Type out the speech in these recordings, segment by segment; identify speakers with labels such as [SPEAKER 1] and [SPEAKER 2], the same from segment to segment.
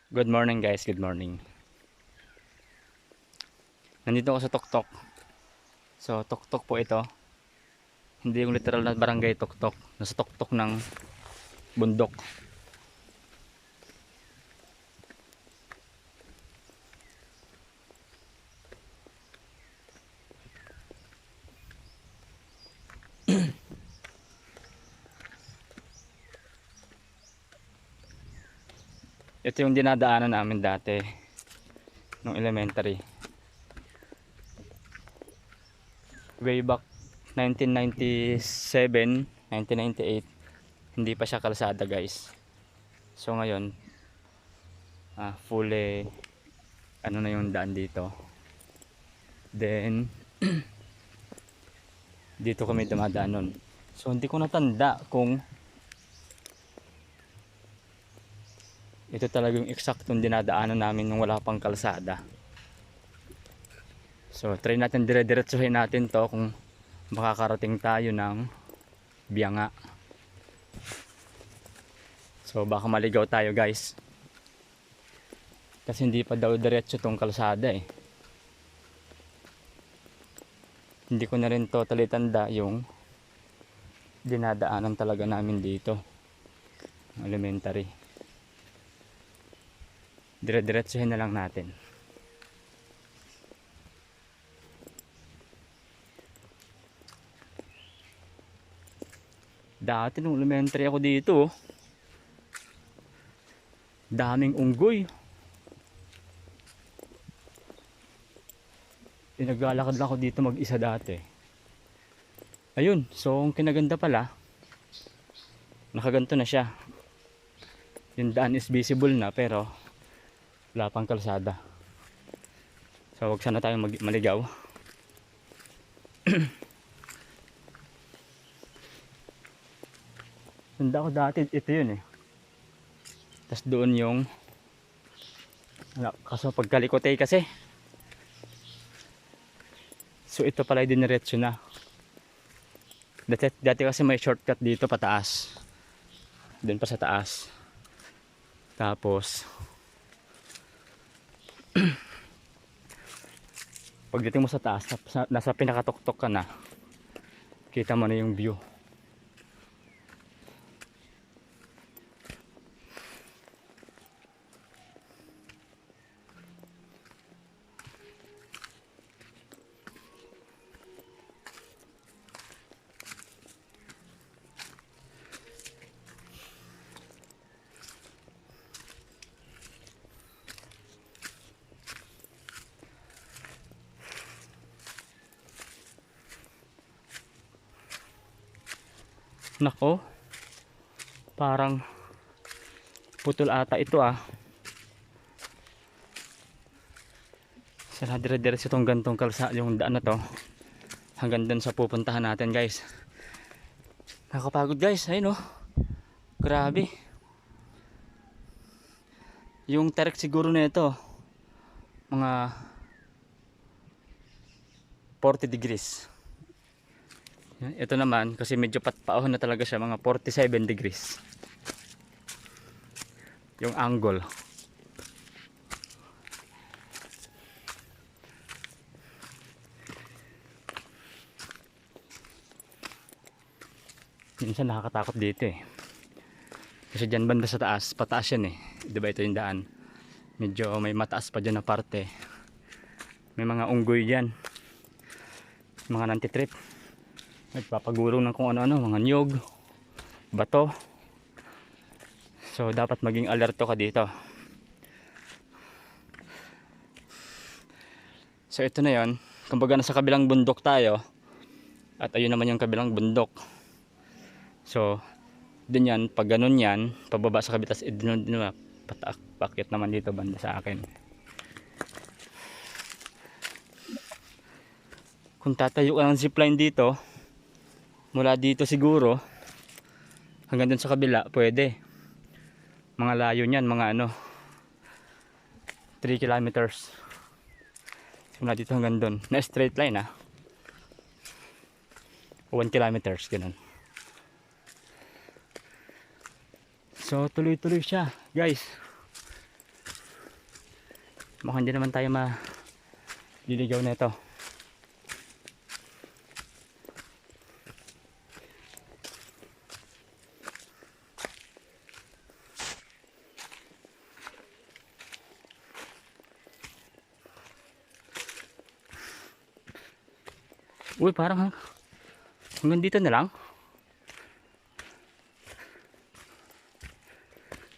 [SPEAKER 1] Good morning guys, good morning. Nandito ako sa Tuktok. So Tuktok po ito. Hindi yung literal na barangay Tuktok. Nasa Tuktok ng bundok. Ito yung dinadaanan namin dati nung elementary. Way back 1997, 1998, hindi pa siya kalsada guys. So ngayon, fully ano na yung daan dito. Then dito kami dumadaan nun. So hindi ko natanda kung ito talagang eksaktong dinadaanan namin nung wala pang kalsada. So try natin dire-diretsuhin natin to kung makakarating tayo ng Bianga. So baka maligaw tayo guys. Kasi hindi pa daw diretso tong kalsada eh. Hindi ko na rin totally tanda yung dinadaanan talaga namin dito. Elementary. Dire-diretsuhin na lang natin. Dati nung elementary ako dito, daming unggoy. Naglalakad lang ako dito mag-isa dati. Ayun, so ang kinaganda pala, nakaganto na siya. Yung daan is visible na pero wala pang kalsada. So wag sana tayong maligaw. Tanda ko dati ito yun eh. Tapos doon yung kaso pagkalikotay kasi. So ito pala yung diniretso na. Dati kasi may shortcut dito pataas. Doon pa sa taas. Tapos pagdating mo sa taas, nasa pinakatuktok ka na, kita mo na yung view. Nako, parang putol ata ito ah. Sana dire-diretso itong gantong kalsa yung daan na to hanggang dun sa pupuntahan natin guys. Nakakapagod guys, ayun oh. Grabe. Yung terek siguro na ito mga 40 degrees. Ito naman kasi medyo patpaahon na talaga siya, mga 47 degrees yung angle. Minsan nakakatakot dito eh. Kasi dyan banda sa taas, pataas yan eh. Diba ito yung daan. Medyo may mataas pa dyan na parte. May mga unggoy dyan. Mga nantitrip. Nagpapagulong ng kung ano-ano, mga niyog, bato. So dapat maging alerto ka dito. So ito na yon. Kumbaga nasa kabilang bundok tayo. At ayun naman yung kabilang bundok. So din yan, pag ganun yan, pababa sa kabitas, pakit naman dito banda sa akin. Kung tatayo ka ng zipline dito, mula dito siguro hanggang dun sa kabila, pwede. Mga layo niyan, mga ano, 3 kilometers. Mula dito hanggang dun, na straight line ah. 1 kilometers, ganun. So tuloy-tuloy siya guys. Mukhang hindi naman tayo maliligaw na ito. Uy, parang hanggang dito na lang.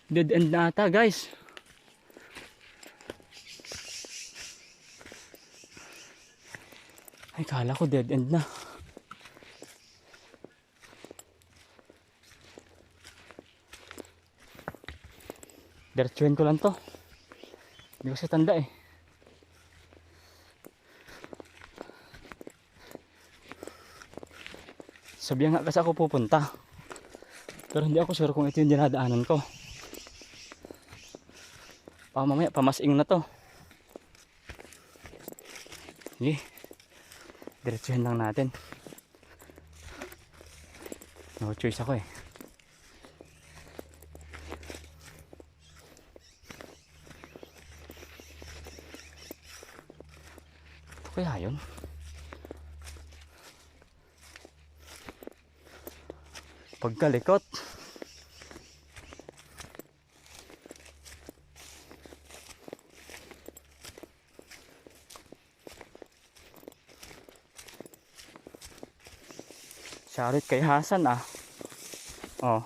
[SPEAKER 1] Dead end na ata, guys. Ay, kala ko dead end na. Diretsuhin ko lang to. Hindi ko siya tanda eh. Sabihan nga kasi ako pupunta. Pero hindi ako sure kung ito yung dinadaanan ko. Mamaya pamasing na to. Sige. Diretsuhin lang natin. No choice ako eh. Ito kaya yun? Pagkalikot. Sarit kay Hasan ah. Oh.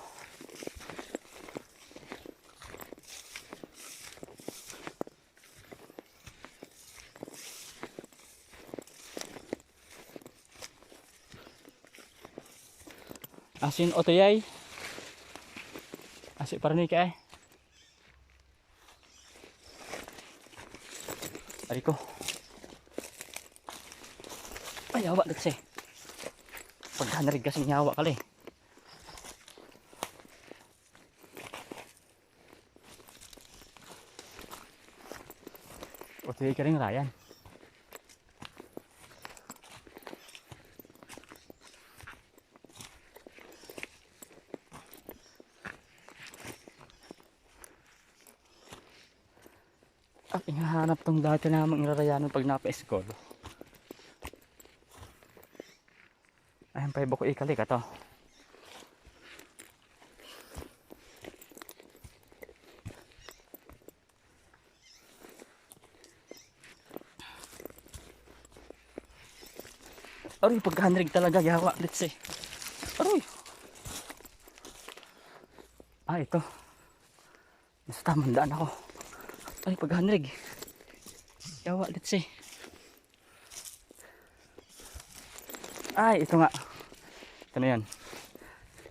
[SPEAKER 1] Asin otoyay. Asik parani ka eh. Ariko. Ay, awa dito. Pagkanarig kasing nyawa kali. Otoyay ka rin, Ryan. Ang hinahanap tong dati namang irarayanan pag napa-school. Ayan pa iba ko ikali ka to. Aroy, pagkahanrig talaga yawa. Let's see. Aroy. Ah, ito. Nasa tamang daan ako. Ay, paghanrig. Yawa, let's see. Ay, ito nga. Ito na yan.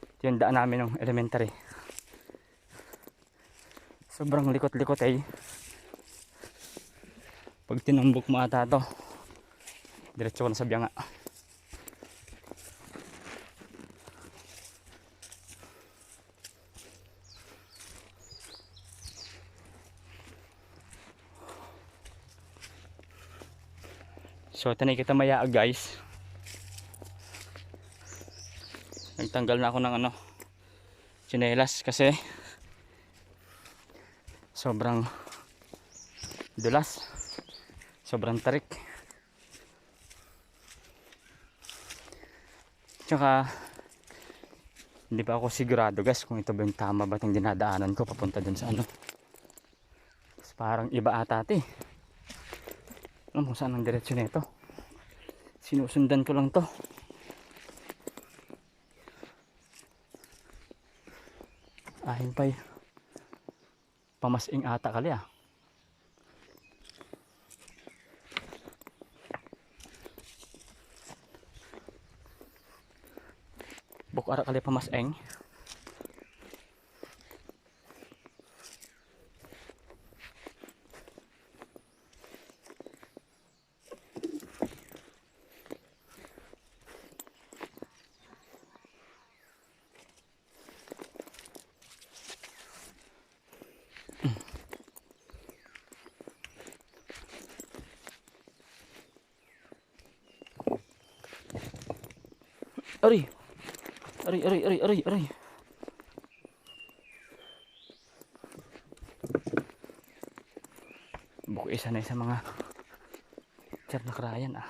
[SPEAKER 1] Ito yung daan namin ng elementary. Sobrang likot-likot eh. Pag tinumbok mo ata ito, diretso ko na sa biyanga. So ito na kita maya guys. Nagtanggal na ako ng tsinelas kasi sobrang dulas, sobrang tarik. Tsaka hindi pa ako sigurado guys kung ito ba yung tama ba itong dinadaanan ko papunta dun sa Kasi parang iba ata ito eh. Alam mo saan ang diretsyon nito? Sinusundan ko lang to. Ahin pa'y pamasing ata kali ah. Bukara kali pamasing. Aray. Aray. ko isa na sa mga chat na krayan ah.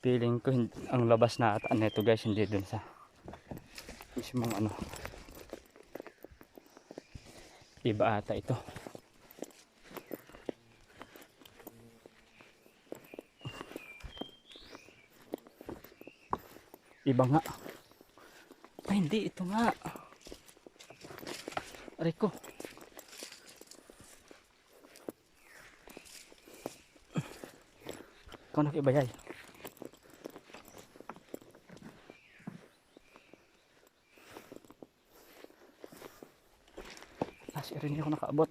[SPEAKER 1] Feeling ko ang labas na ata neto guys, hindi dun sa mismong ano, iba ata ito. Iba nga. Ay hindi, ito nga. Aray ko. Ikaw nakibayay. Kasi rin hindi ako nakaabot.